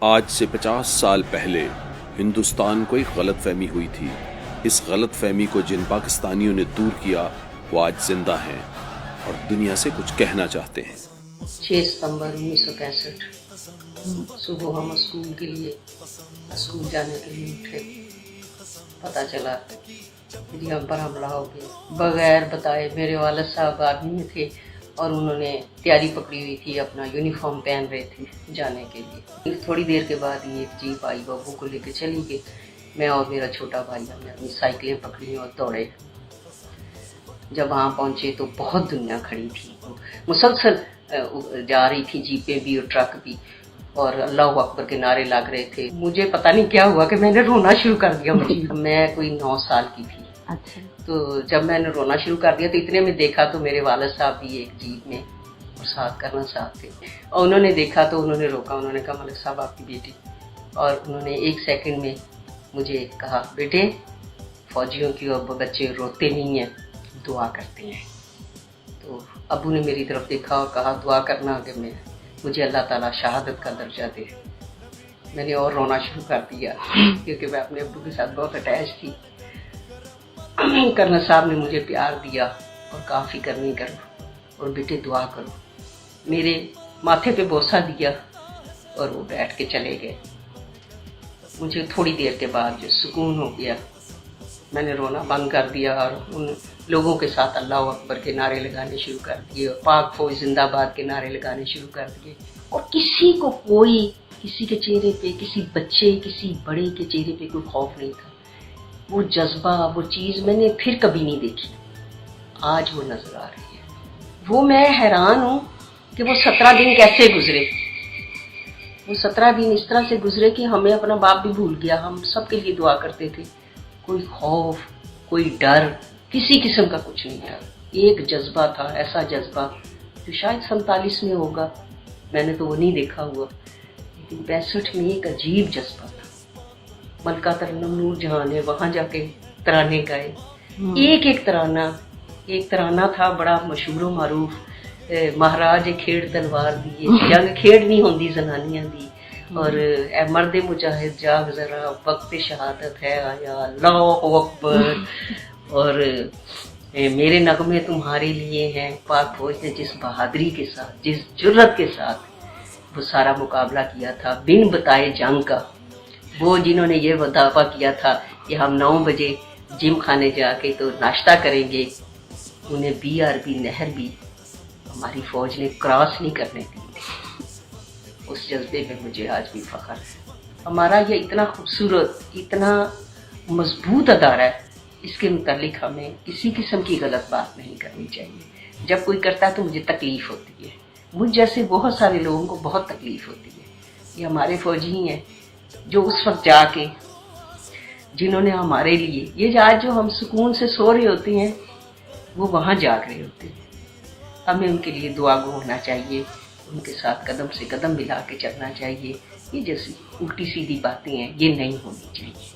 آج سے 50 سال پہلے ہندوستان کو ایک غلط فہمی ہوئی تھی. اس غلط فہمی کو جن پاکستانیوں نے دور کیا وہ آج زندہ ہیں اور دنیا سے کچھ کہنا چاہتے ہیں. 6 ستمبر 1965 صبح ہم اسکول جانے کے لیے اٹھے. پتہ چلا کہ ہم پر حملہ ہو گیا. بغیر بتائے میرے والد صاحب آرمی میں تھے اور انہوں نے تیاری پکڑی ہوئی تھی، اپنا یونیفارم پہن رہے تھے جانے کے لیے. تھوڑی دیر کے بعد یہ ایک جیپ آئی، بابو کو لے کے چلی گئی. میں اور میرا چھوٹا بھائی ہم نے اپنی سائیکلیں پکڑی اور دوڑے. جب وہاں پہنچے تو بہت دنیا کھڑی تھی، مسلسل جا رہی تھی جیپیں بھی اور ٹرک بھی، اور اللہ اکبر کے نعرے لگ رہے تھے. مجھے پتہ نہیں کیا ہوا کہ میں نے رونا شروع کر دیا. میں کوئی 9 سال کی تھی. تو جب میں نے رونا شروع کر دیا تو اتنے میں دیکھا تو میرے والد صاحب بھی ایک جیپ میں اور ساتھ کرنا صاحب تھے، اور انہوں نے دیکھا تو انہوں نے روکا. انہوں نے کہا ملک صاحب آپ کی بیٹی، اور انہوں نے 1 سیکنڈ میں مجھے کہا بیٹے فوجیوں کی اور بچے روتے نہیں ہیں، دعا کرتے ہیں. تو ابو نے میری طرف دیکھا اور کہا دعا کرنا کہ مجھے اللہ تعالیٰ شہادت کا درجہ دے. میں نے اور رونا شروع کر دیا کیونکہ میں اپنے ابو کے ساتھ بہت اٹیچ تھی. کرنل صاحب نے مجھے پیار دیا اور کہا فکر نہیں کرو اور بیٹے دعا کرو. میرے ماتھے پہ بوسہ دیا اور وہ بیٹھ کے چلے گئے. مجھے تھوڑی دیر کے بعد جو سکون ہو گیا، میں نے رونا بند کر دیا اور ان لوگوں کے ساتھ اللہ اکبر کے نعرے لگانے شروع کر دیے اور پاک فوج زندہ باد کے نعرے لگانے شروع کر دیے. اور کسی کے چہرے پہ، کسی بچے کسی بڑے کے چہرے پہ کوئی خوف نہیں تھا. وہ جذبہ، وہ چیز میں نے پھر کبھی نہیں دیکھی. آج وہ نظر آ رہی ہے. وہ میں حیران ہوں کہ وہ 17 دن کیسے گزرے. وہ 17 دن اس طرح سے گزرے کہ ہمیں اپنا باپ بھی بھول گیا. ہم سب کے لیے دعا کرتے تھے. کوئی خوف، کوئی ڈر، کسی قسم کا کچھ نہیں تھا. ایک جذبہ تھا، ایسا جذبہ جو شاید 47 میں ہوگا، میں نے تو وہ نہیں دیکھا ہوا، لیکن 65 میں ایک عجیب جذبہ تھا. ملکہ ترنم نور جہاں نے وہاں جا کے ترانے گائے. ایک ترانہ تھا بڑا مشہور و معروف، مہاراج کھیڑ تلوار دی جنگ کھیڑنی ہوندی زنانیاں دی، اور اے مرد مجاہد جاگ ذرا وقت شہادت ہے آیا، اللہ اکبر. اور میرے نغمے تمہارے لیے ہیں. پاک فوج نے جس بہادری کے ساتھ، جس جرت کے ساتھ وہ سارا مقابلہ کیا تھا بن بتائے جنگ کا. وہ جنہوں نے یہ دعویٰ کیا تھا کہ ہم 9 بجے جم خانے جا کے تو ناشتہ کریں گے، انہیں BRB نہر بھی ہماری فوج نے کراس نہیں کرنے دی. اس جذبے میں مجھے آج بھی فخر ہے. ہمارا یہ اتنا خوبصورت، اتنا مضبوط ادارہ ہے، اس کے متعلق ہمیں کسی قسم کی غلط بات نہیں کرنی چاہیے. جب کوئی کرتا ہے تو مجھے تکلیف ہوتی ہے. مجھ جیسے بہت سارے لوگوں کو بہت تکلیف ہوتی ہے. یہ ہمارے فوجی ہی ہیں جو اس وقت جا کے، جنہوں نے ہمارے لیے یہ آج جو ہم سکون سے سو رہے ہوتے ہیں، وہ وہاں جاگ رہے ہوتے ہیں. ہمیں ان کے لیے دعا گو ہونا چاہیے، ان کے ساتھ قدم سے قدم ملا کے چلنا چاہیے. یہ جیسی الٹی سیدھی باتیں ہیں یہ نہیں ہونی چاہیے.